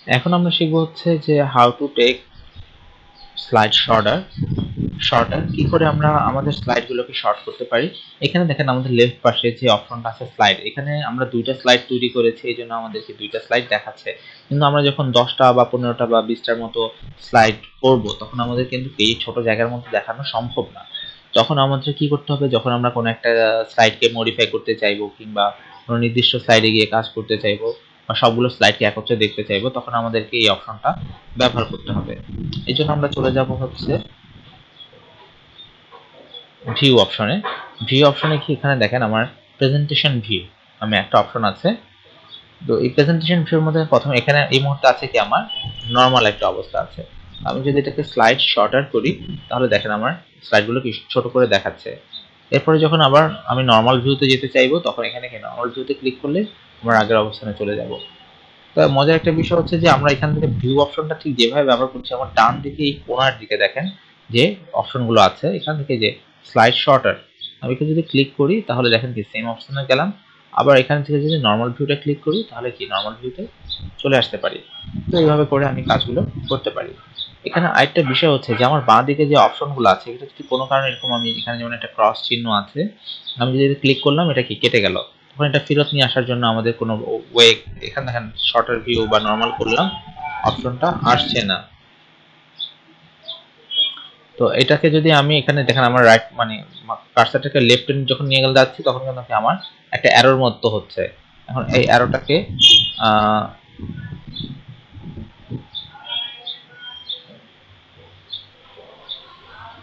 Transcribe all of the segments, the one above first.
এখন আমরা শিখবো হচ্ছে যে how to take slide shorter কি করে আমরা আমাদের স্লাইডগুলোকে শর্ট করতে পারি। এখানে দেখেন আমাদের লেফট পাশে যে অপশনটা আছে স্লাইড, এখানে আমরা দুইটা স্লাইড তৈরি করেছি, এই জন্য আমাদেরকে দুইটা স্লাইড দেখাচ্ছে। কিন্তু আমরা যখন 10টা বা 15টা বা 20টার মতো স্লাইড করব, তখন আমাদের কিন্তু এই ছোট জায়গার মধ্যে দেখানো সম্ভব না। তখন আমাদের কি করতে হবে, যখন আমরা কোনো একটা স্লাইডকে মডিফাই করতে চাইবো কিংবা কোনো নির্দিষ্ট স্লাইডে গিয়ে কাজ করতে চাইবো বা সবগুলো স্লাইডকে একত্রে দেখতে চাইবো, তখন আমাদেরকে এই অপশনটা ব্যবহার করতে হবে। এই জন্য আমরা চলে যাব হচ্ছে ভিউ অপশনে। ভিউ অপশনে কি এখানে দেখেন আমার প্রেজেন্টেশন ভিউ নামে একটা অপশন আছে। তো এই প্রেজেন্টেশন ভিউর মধ্যে প্রথমে এখানে এই মুহূর্তে আছে কি আমার নর্মাল একটা অবস্থা আছে। আমি যদি এটাকে স্লাইড শর্টার করি, তাহলে দেখেন আমার স্লাইডগুলো কি ছোট করে দেখাচ্ছে। এরপরে যখন আবার আমি নর্মাল ভিউতে যেতে চাইবো, তখন এখানে কি নর্মাল ভিউতে ক্লিক করলে আমার আগের অবস্থানে চলে যাব। তো মজার একটা বিষয় হচ্ছে যে আমরা এখান থেকে ভিউ অপশনটা ঠিক যেভাবে ব্যবহার করছি, আমার ডান দিকে এই কোণার দিকে দেখেন যে অপশনগুলো আছে, এখান থেকে যে স্লাইড শর্টার, আমি এখানে যদি ক্লিক করি তাহলে দেখেন কি সেম অপশনে গেলাম। আবার এখান থেকে যদি নর্মাল ভিউটা ক্লিক করি, তাহলে কি নর্মাল ভিউতে চলে আসতে পারি। তো এইভাবে করে আমি কাজগুলো করতে পারি। এখানে আরেকটা বিষয় হচ্ছে যে আমার বাঁ দিকে যে অপশনগুলো আছে, এটা যদি কোনো কারণে এরকম আমি এখানে যেমন একটা ক্রস চিহ্ন আছে, আমি যদি ক্লিক করলাম এটা কি কেটে গেল, তখন এটা ফেরত নিয়ে আসার জন্য আমাদের কোনো ওয়ে, এখানে দেখেন শর্টার ভিউ বা নর্মাল করলাম, অপশনটা আসছে না। তো এটাকে যদি আমি এখানে দেখেন আমার রাইট মানে কার্সারটাকে লেফট যখন নিয়ে গেলে যাচ্ছি, তখন কিন্তু আমার একটা অ্যারোর মতো হচ্ছে। এখন এই অ্যারোটাকে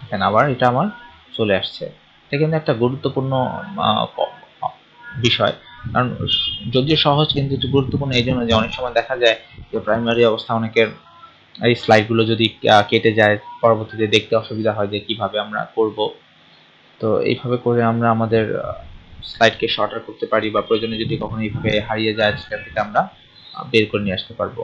দেখেন আবার এটা আমার চলে আসছে। এটা কিন্তু একটা গুরুত্বপূর্ণ বিষয়, কারণ যদিও সহজ কিন্তু একটু গুরুত্বপূর্ণ এই জন্য যে অনেক সময় দেখা যায় যে প্রাইমারি অবস্থা অনেকের এই স্লাইডগুলো যদি কেটে যায়, পরবর্তীতে দেখতে অসুবিধা হয় যে কিভাবে আমরা করব। তো এইভাবে করে আমরা আমাদের স্লাইডকে শর্টার করতে পারি, বা প্রয়োজনে যদি কখনো এইভাবে হারিয়ে যায় সেখান থেকে আমরা বের করে নিয়ে আসতে পারবো।